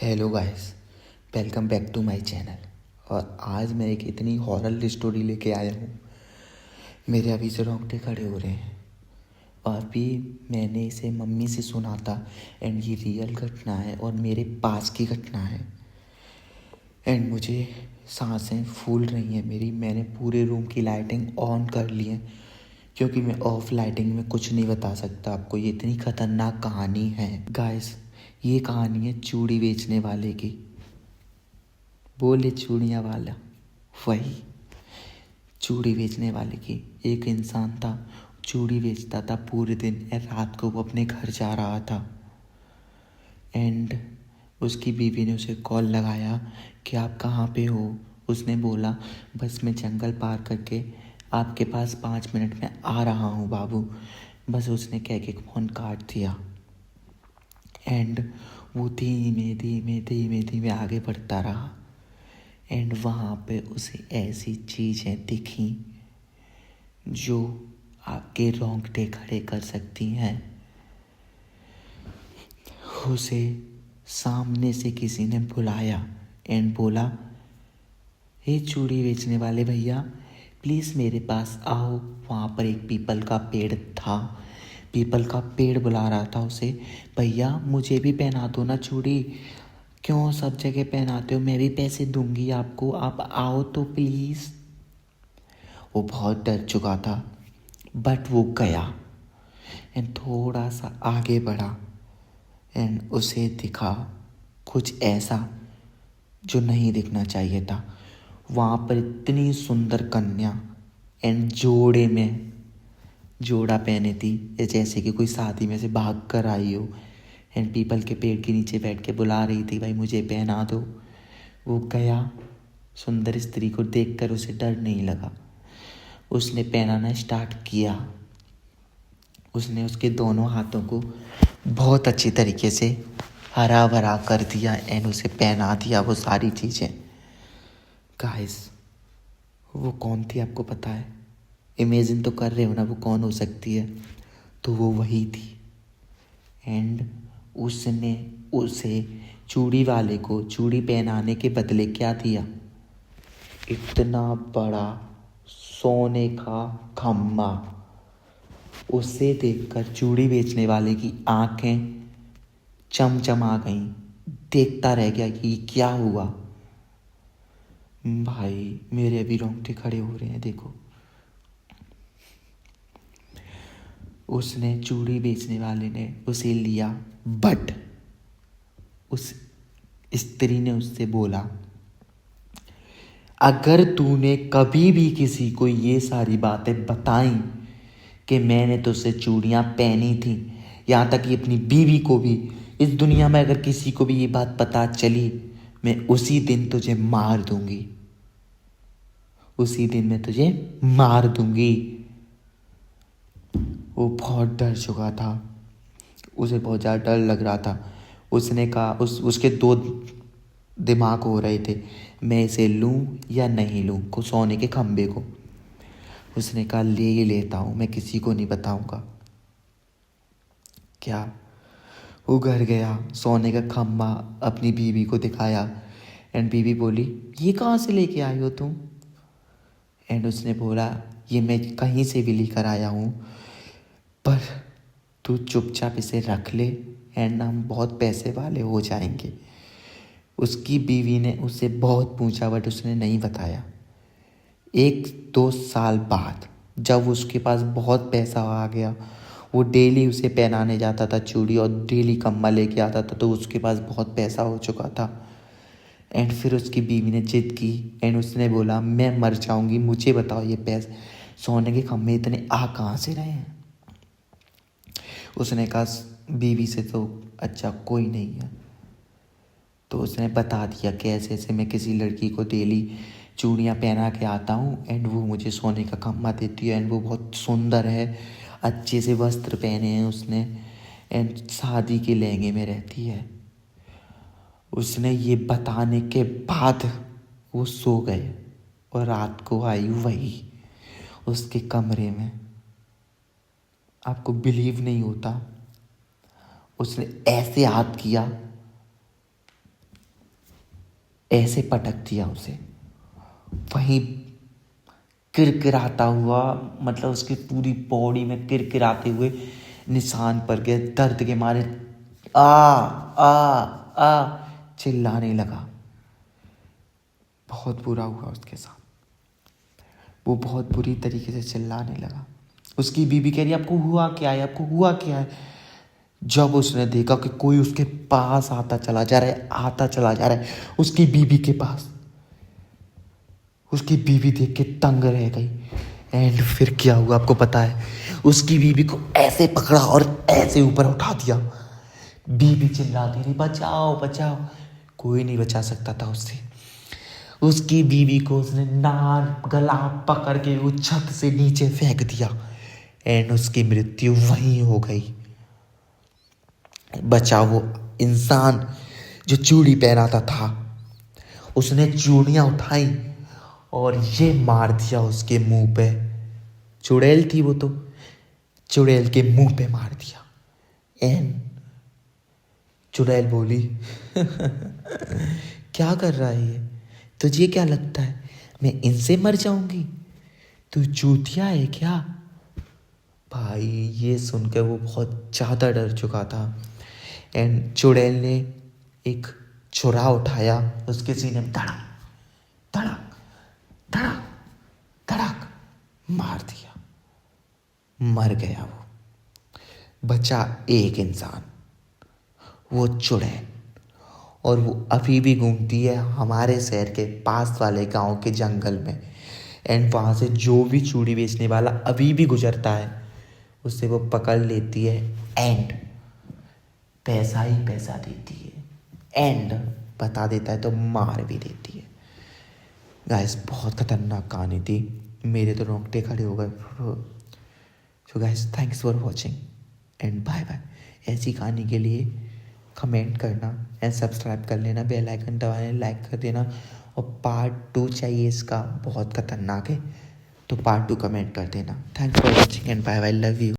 Hello guys, welcome back to my channel. और आज मैं एक इतनी हॉरर स्टोरी लेके आया हूँ, मेरे अभी से रोंगटे खड़े हो रहे हैं। और भी मैंने इसे मम्मी से सुना था एंड ये रियल घटना है और मेरे पास की घटना है। एंड मुझे सांसें फूल रही हैं मेरी। मैंने पूरे रूम की लाइटिंग ऑन कर ली है क्योंकि मैं ऑफ लाइटिंग में कुछ नहीं बता सकता आपको। ये इतनी खतरनाक कहानी है गाइस। ये कहानी है चूड़ी बेचने वाले की। बोले चूड़ियाँ वाला, वही चूड़ी बेचने वाले की। एक इंसान था, चूड़ी बेचता था पूरे दिन और रात को वो अपने घर जा रहा था। एंड उसकी बीवी ने उसे कॉल लगाया कि आप कहाँ पे हो। उसने बोला बस मैं जंगल पार करके आपके पास 5 मिनट में आ रहा हूँ बाबू। बस उसने कह के फ़ोन काट दिया। एंड वो धीमे धीमे धीमे धीमे आगे बढ़ता रहा। एंड वहाँ पे उसे ऐसी चीज़ें दिखी जो आपके रोंगटे खड़े कर सकती हैं। उसे सामने से किसी ने बुलाया एंड बोला, हे चूड़ी बेचने वाले भैया, प्लीज़ मेरे पास आओ। वहाँ पर एक पीपल का पेड़ था। पीपल का पेड़ बुला रहा था उसे, भैया मुझे भी पहना दो ना चूड़ी। क्यों सब जगह पहनाते हो, मैं भी पैसे दूंगी आपको, आप आओ तो प्लीज़। वो बहुत डर चुका था बट वो गया एंड थोड़ा सा आगे बढ़ा एंड उसे दिखा कुछ ऐसा जो नहीं दिखना चाहिए था। वहाँ पर इतनी सुंदर कन्या एंड जोड़े में जोड़ा पहने थी, जैसे कि कोई शादी में से भाग कर आई हो। एंड पीपल के पेड़ के नीचे बैठ के बुला रही थी, भाई मुझे पहना दो। वो गया, सुंदर स्त्री को देखकर उसे डर नहीं लगा। उसने पहनाना स्टार्ट किया। उसने उसके दोनों हाथों को बहुत अच्छी तरीके से हरा भरा कर दिया एंड उसे पहना दिया वो सारी चीज़ें। गाइस, वो कौन थी आपको पता है? इमेजिन तो कर रहे हो ना वो कौन हो सकती है? तो वो वही थी। एंड उसने उसे चूड़ी वाले को चूड़ी पहनाने के बदले क्या दिया? इतना बड़ा सोने का खम्मा। उसे देखकर चूड़ी बेचने वाले की आंखें चमचमा गईं। देखता रह गया कि क्या हुआ। भाई मेरे अभी रोंगटे खड़े हो रहे हैं, देखो। उसने चूड़ी बेचने वाले ने उसे लिया बट उस स्त्री ने उससे बोला, अगर तूने कभी भी किसी को ये सारी बातें बताई कि मैंने तुझसे चूड़ियाँ पहनी थी, यहाँ तक कि अपनी बीवी को भी, इस दुनिया में अगर किसी को भी ये बात पता चली, मैं उसी दिन तुझे मार दूंगी। उसी दिन मैं तुझे मार दूंगी। वो बहुत डर चुका था, उसे बहुत ज़्यादा डर लग रहा था। उसने कहा, उसके दो दिमाग हो रहे थे, मैं इसे लूं या नहीं लूं को सोने के खंबे को। उसने कहा ले ही लेता हूँ, मैं किसी को नहीं बताऊंगा। क्या? वो घर गया, सोने का खंबा अपनी बीवी को दिखाया एंड बीवी बोली, ये कहाँ से लेके आई हो तुम? एंड उसने बोला, ये मैं कहीं से भी लेकर आया हूँ, पर तू चुपचाप इसे रख ले एंड हम बहुत पैसे वाले हो जाएंगे। उसकी बीवी ने उससे बहुत पूछा बट उसने नहीं बताया। 1-2 साल बाद जब उसके पास बहुत पैसा आ गया, वो डेली उसे पहनाने जाता था चूड़ी और डेली कम्मा लेके आता था, तो उसके पास बहुत पैसा हो चुका था। एंड फिर उसकी बीवी ने जिद की एंड उसने बोला, मैं मर जाऊंगी, मुझे बताओ ये पैसे सोने के खम्भे इतने आ कहाँ से रहे हैं? उसने कहा बीवी से तो अच्छा कोई नहीं है। तो उसने बता दिया कि ऐसे ऐसे मैं किसी लड़की को डेली चूड़ियाँ पहना के आता हूँ एंड वो मुझे सोने का खम्भा देती है एंड वो बहुत सुंदर है, अच्छे से वस्त्र पहने हैं उसने एंड शादी के लहंगे में रहती है। उसने ये बताने के बाद वो सो गए और रात को आई वही उसके कमरे में। आपको बिलीव नहीं होता, उसने ऐसे हाथ किया ऐसे पटक दिया उसे। वहीं किरकिराता हुआ, मतलब उसकी पूरी बॉडी में किरकिराते हुए निशान पड़ गए। दर्द के मारे आ आ आ चिल्लाने लगा। बहुत बुरा हुआ उसके साथ। वो बहुत बुरी तरीके से चिल्लाने लगा। उसकी बीवी कह रही आपको हुआ क्या है, आपको हुआ क्या है। जब उसने देखा कि कोई उसके पास आता चला जा रहा है उसकी बीवी के पास, उसकी बीवी देख के तंग रह गई। एंड फिर क्या हुआ आपको पता है। उसकी बीवी को ऐसे पकड़ा और ऐसे ऊपर उठा दिया। बीवी चिल्लाती रही बचाओ बचाओ, कोई नहीं बचा सकता था उससे। उसकी बीवी को उसने नाक गला पकड़ के वो छत से नीचे फेंक दिया। एंड उसकी मृत्यु वहीं हो गई। बचा वो इंसान जो चूड़ी पहनाता था, उसने चूड़ियां उठाई और ये मार दिया उसके मुंह पे। चुड़ैल थी वो तो, चुड़ैल के मुंह पे मार दिया। एंड चुड़ैल बोली क्या कर रहा है ये, तुझे क्या लगता है मैं इनसे मर जाऊंगी, तू चूतिया है क्या। भाई ये सुनकर वो बहुत ज़्यादा डर चुका था। एंड चुड़ैल ने एक छुरा उठाया, उसके सीने में धड़क धड़क धड़क धड़क मार दिया। मर गया वो। बचा एक इंसान, वो चुड़ैल। और वो अभी भी घूमती है हमारे शहर के पास वाले गांव के जंगल में। एंड वहाँ से जो भी चूड़ी बेचने वाला अभी भी गुजरता है, उससे वो पकड़ लेती है एंड पैसा ही पैसा देती है। एंड बता देता है तो मार भी देती है। गाइस बहुत खतरनाक कहानी थी, मेरे तो रोंगटे खड़े हो गए। So guys thanks for watching and bye bye. ऐसी कहानी के लिए कमेंट करना एंड सब्सक्राइब कर लेना, बेल आइकन दबाना, लाइक कर देना। और पार्ट 2 चाहिए इसका, बहुत खतरनाक है, तो पार्ट 2 कमेंट कर देना। Thanks for watching and bye bye, love you.